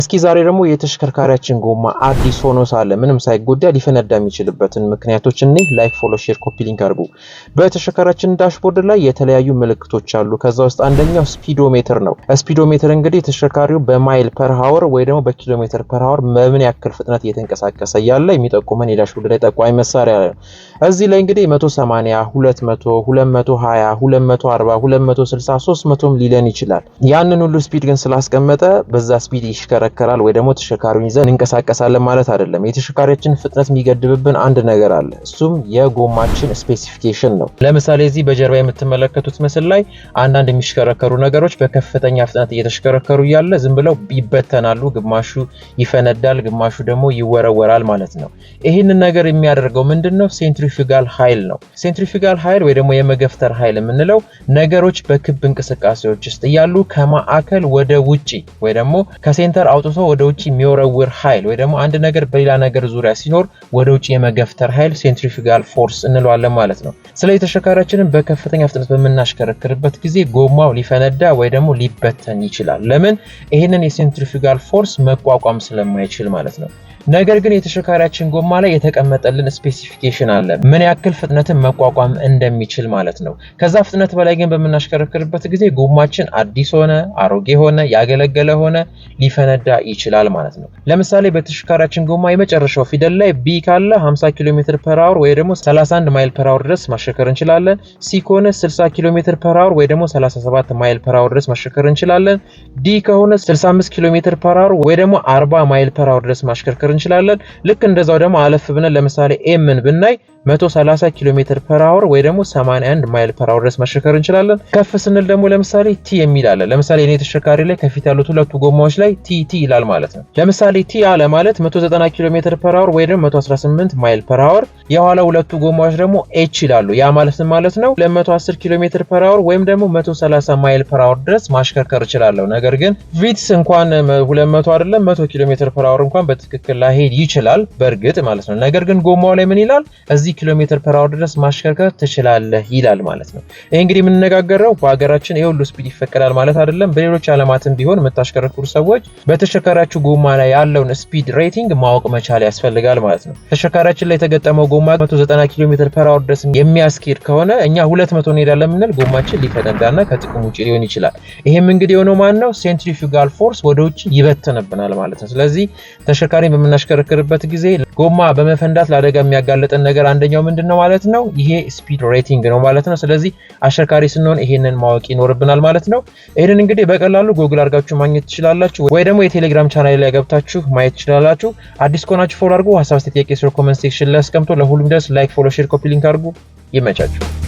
እስኪ ዛሬ ደግሞ የተሽከርካሪያችን ጎማ አዲስ ሆኖ ሳለ ምንም ሳይጎዳ ሊፈነዳ የሚችልበትን ምክንያቶች እኔ ላይክ ፎሎ ሼር ኮፒ ሊንክ አድርጉ። በተሽከርካሪያችን ዳሽቦርድ ላይ የተለያዩ ምልክቶች አሉ። ከዛ ውስጥ አንደኛው ስፒዶሜትር ነው። ስፒዶሜትር እንግዲህ ተሽከርካሪው በማይል ፐር ሃወር ወይ ደግሞ በኪሎሜትር ፐር ሃወር በምን ያክል ፍጥነት እየተንቀሳቀሰ ያለ የሚጠቁመን የዳሽቦርድ ላይ ጠቋሚ መሳሪያ ነው። እዚህ ላይ እንግዲህ 180፣ 200፣ 220፣ 240፣ 260፣ 300 ሊለን ይችላል። ያንን ሁሉ ስፒድ ግን ስላስቀመጠ በዛ ስፒድ ይሽከረከራል ወይ ደግሞ ተሽከርካሪውን ይዘን እንቀሳቀሳለን ማለት አይደለም። የተሽከርካሪያችን ፍጥነት የሚገድብብን አንድ ነገር አለ። እሱም የጎማችን ስፔሲፊኬሽን ነው። ለምሳሌ እዚህ በጀርባ የምትመለከቱት ምስል ላይ አንዳንድ የሚሽከረከሩ ነገሮች በከፍተኛ ፍጥነት እየተሽከረከሩ ያለ ዝም ብለው ይበተናሉ። ግማሹ ይፈነዳል፣ ግማሹ ደግሞ ይወረወራል ማለት ነው። ይህንን ነገር የሚያደርገው ምንድነው? ሴንትሪፊጋል ኃይል ነው። ሴንትሪፊጋል ኃይል ወይ ደግሞ የመገፍተር ኃይል የምንለው ነገሮች በክብ እንቅስቃሴዎች ውስጥ እያሉ ከማዕከል ወደ ውጪ ወይ ደግሞ ከሴንተር አውጥቶ ወደ ውጪ የሚወረውር ኃይል ወይ ደግሞ አንድ ነገር በሌላ ነገር ዙሪያ ሲኖር ወደ ውጪ የመገፍተር ኃይል ሴንትሪፊጋል ፎርስ እንለዋለን ማለት ነው። ስለዚህ ተሽከርካሪያችንን በከፍተኛ ፍጥነት በምናሽከረክርበት ጊዜ ጎማው ሊፈነዳ ወይ ደግሞ ሊበተን ይችላል። ለምን? ይሄንን የሴንትሪፊጋል ፎርስ መቋቋም ስለማይችል ማለት ነው። ነገር ግን የተሽከርካሪያችን ጎማ ላይ የተቀመጠልን ስፔሲፊኬሽን አለ፣ ምን ያክል ፍጥነትን መቋቋም እንደሚችል ማለት ነው። ከዛ ፍጥነት በላይ ግን በምናሽከረክርበት ጊዜ ጎማችን አዲስ ሆነ አሮጌ ሆነ ያገለገለ ሆነ ሊፈነዳ ይችላል ማለት ነው። ለምሳሌ በተሽከርካሪያችን ጎማ የመጨረሻው ፊደል ላይ ቢ ካለ 50 ኪሎ ሜትር ፐር አወር ወይ ደግሞ 31 ማይል ፐር አወር ድረስ ማሽከርከር እንችላለን። ሲ ከሆነ 60 ኪሎ ሜትር ፐር አወር ወይ ደግሞ 37 ማይል ፐር አወር ድረስ ማሽከርከር እንችላለን። ዲ ከሆነ 65 ኪሎ ሜትር ፐር አወር ወይ ደግሞ 40 ማይል ፐር አወር ድረስ ማሽከርከር እንችላለን። ልክ እንደዛው ደግሞ አለፍ ብለን ለምሳሌ ኤምን ብናይ 130 ኪሎ ሜትር ፐር አወር ወይ ደግሞ 81 ማይል ፐር አወር ድረስ ማሽከርከር እንችላለን። ከፍ ስንል ደግሞ ለምሳሌ ቲ የሚል አለ። ለምሳሌ እኔ ተሽከርካሪ ላይ ከፊት ያሉት ሁለቱ ጎማዎች ላይ ቲ ይላል ማለት ነው። ለምሳሌ ቲ አለ ማለት 190 ኪሎ ሜትር ፐር አወር ወይ ደግሞ 118 ማይል ፐር አወር፣ የኋላ ሁለቱ ጎማዎች ደግሞ ኤች ይላሉ። ያ ማለት ነው 210 ኪሎ ሜትር ፐር አወር ወይም ደግሞ 130 ማይል ፐር አወር ድረስ ማሽከርከር እችላለሁ። ነገር ግን ቪትስ እንኳን 200 አይደለም 100 ኪሎ ሜትር ፐር አወር እንኳን በትክክል ላይሄድ ይችላል በእርግጥ ማለት ነው። ነገር ግን ጎማው ላይ ምን ይላል? እዚህ ኪሎ ሜትር ፐር አወር ድረስ ማሽከርከር ትችላለህ ይላል ማለት ነው። ይሄ እንግዲህ የምንነጋገረው በሀገራችን ይሄ ሁሉ ስፒድ ይፈቀዳል ማለት አይደለም። በሌሎች ዓለማትም ቢሆን የምታሽከረክሩ ሰዎች በተሽከርካሪያችሁ ጎማ ላይ ያለውን ስፒድ ሬቲንግ ማወቅ መቻል ያስፈልጋል ማለት ነው። ተሽከርካሪያችን ላይ የተገጠመው ጎማ 190 ኪሎ ሜትር ፐር አወር ድረስ የሚያስኬድ ከሆነ እኛ 200 እንሄዳለን የምንል ጎማችን ሊፈነዳና ከጥቅም ውጪ ሊሆን ይችላል። ይሄም እንግዲህ የሆነው ማነው? ሴንትሪፊጋል ፎርስ ወደ ውጪ ይበተንብናል ማለት ነው። ስለዚህ ተሽከርካሪን በምናሽከረክርበት ጊዜ ጎማ በመፈንዳት ለአደጋ የሚያጋልጠን ነገር አንደኛው ምንድነው ማለት ነው? ይሄ ስፒድ ሬቲንግ ነው ማለት ነው። ስለዚህ አሽከርካሪ ስንሆን ይሄንን ማወቅ ይኖርብናል ማለት ነው። ይሄንን እንግዲህ በቀላሉ ጎግል አድርጋችሁ ማግኘት ትችላላችሁ ወይ ደግሞ የቴሌግራም ቻናል ላይ ገብታችሁ ማየት ትችላላችሁ። አዲስ ከሆናችሁ ፎሎ አድርጉ። ሐሳብ ጥያቄ ስለ ኮሜንት ሴክሽን ላይ አስቀምጡ። ለሁሉም ድረስ ላይክ ፎሎ ሼር ኮፒ ሊንክ አድርጉ። ይመቻችሁ።